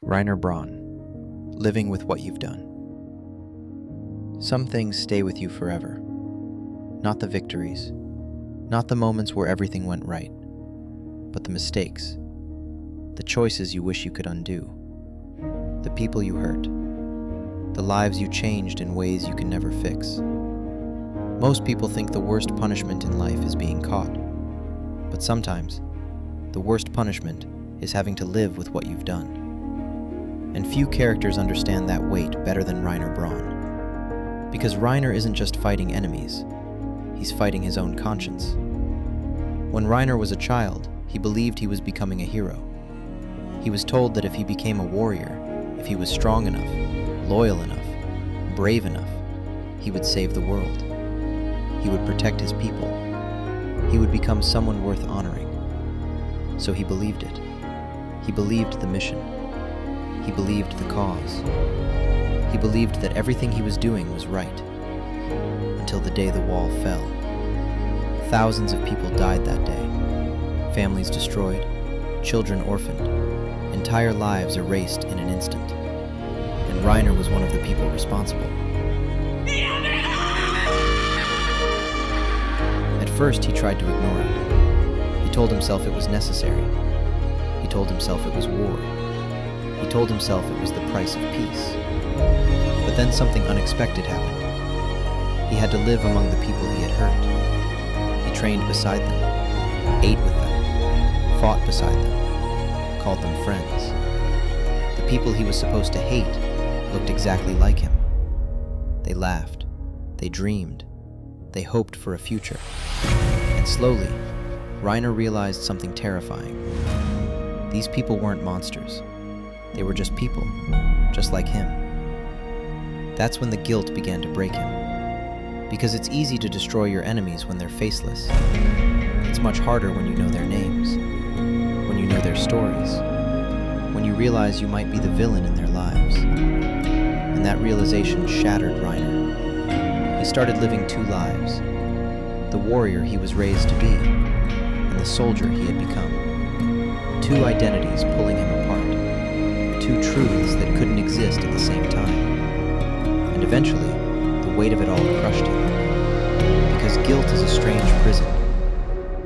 Reiner Braun, living with what you've done. Some things stay with you forever. Not the victories, not the moments where everything went right, but the mistakes, the choices you wish you could undo, the people you hurt, the lives you changed in ways you can never fix. Most people think the worst punishment in life is being caught, but sometimes the worst punishment is having to live with what you've done. And few characters understand that weight better than Reiner Braun. Because Reiner isn't just fighting enemies, he's fighting his own conscience. When Reiner was a child, he believed he was becoming a hero. He was told that if he became a warrior, if he was strong enough, loyal enough, brave enough, he would save the world. He would protect his people. He would become someone worth honoring. So he believed it. He believed the mission. He believed the cause. He believed that everything he was doing was right. Until the day the wall fell. Thousands of people died that day. Families destroyed, children orphaned, entire lives erased in an instant. And Reiner was one of the people responsible. At first, he tried to ignore it. He told himself it was necessary. He told himself it was war. He told himself it was the price of peace. But then something unexpected happened. He had to live among the people he had hurt. He trained beside them, ate with them, fought beside them, called them friends. The people he was supposed to hate looked exactly like him. They laughed, they dreamed, they hoped for a future. And slowly, Reiner realized something terrifying. These people weren't monsters. They were just people, just like him. That's when the guilt began to break him. Because it's easy to destroy your enemies when they're faceless. It's much harder when you know their names, when you know their stories, when you realize you might be the villain in their lives. And that realization shattered Reiner. He started living two lives. The warrior he was raised to be, and the soldier he had become. Two identities pulling him apart. Two truths that couldn't exist at the same time. And eventually, the weight of it all crushed him. Because guilt is a strange prison.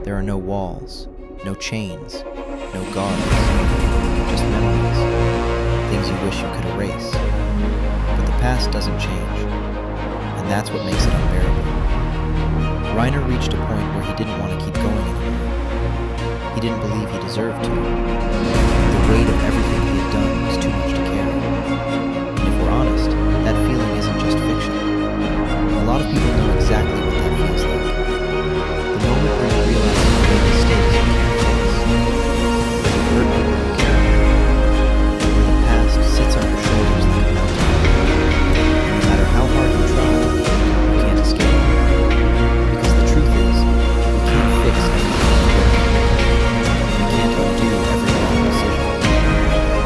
There are no walls, no chains, no guards, just memories, things you wish you could erase. But the past doesn't change, and that's what makes it unbearable. Reiner reached a point where he didn't want to keep going anymore. He didn't believe he deserved to. The weight of everything he had done was too much to carry. And if we're honest, that feeling isn't just fiction. A lot of people know exactly what that feels like. The moment where you realize you made mistakes you can't fix. Where you hurt people you care about. Where the past sits on your shoulders like a mountain. And no matter how hard you try, you can't escape. Because the truth is, you can't fix everything you did. You can't undo every wrong decision.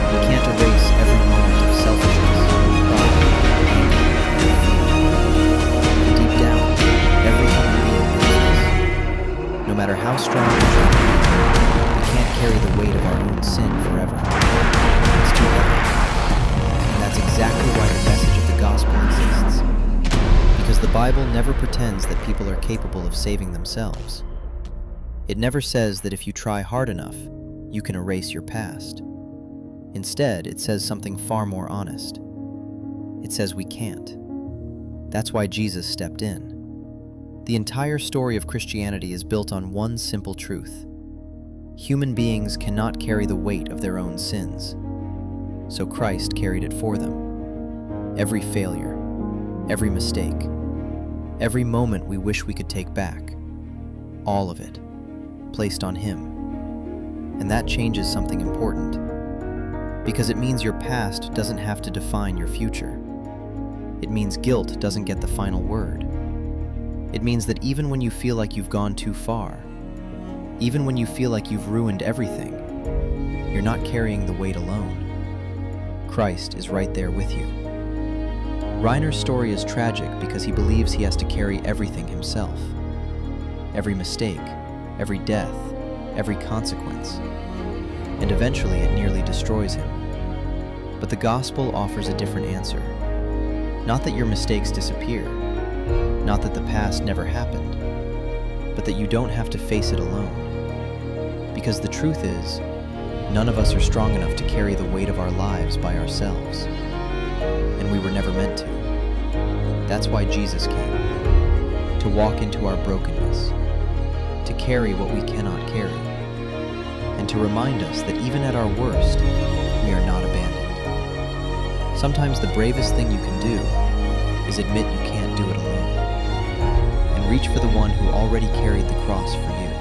You can't erase every moment of selfishness, pride, and anger. And deep down, every human being knows this. No matter how strong we try, we can't carry the weight of our own sin forever. It's too heavy. And that's exactly why the message of the gospel exists. Because the Bible never pretends that people are capable of saving themselves. It never says that if you try hard enough, you can erase your past. Instead, it says something far more honest. It says we can't. That's why Jesus stepped in. The entire story of Christianity is built on one simple truth. Human beings cannot carry the weight of their own sins. So Christ carried it for them. Every failure, every mistake, every moment we wish we could take back, all of it, placed on him. And that changes something important. Because it means your past doesn't have to define your future. It means guilt doesn't get the final word. It means that even when you feel like you've gone too far, even when you feel like you've ruined everything, you're not carrying the weight alone. Christ is right there with you. Reiner's story is tragic because he believes he has to carry everything himself. Every mistake, every death, every consequence. And eventually it nearly destroys him. But the gospel offers a different answer. Not that your mistakes disappear, not that the past never happened, but that you don't have to face it alone. Because the truth is, none of us are strong enough to carry the weight of our lives by ourselves. And we were never meant to. That's why Jesus came, to walk into our brokenness, to carry what we cannot carry, and to remind us that even at our worst, we are not abandoned. Sometimes the bravest thing you can do is admit you can't do it alone, and reach for the one who already carried the cross for you.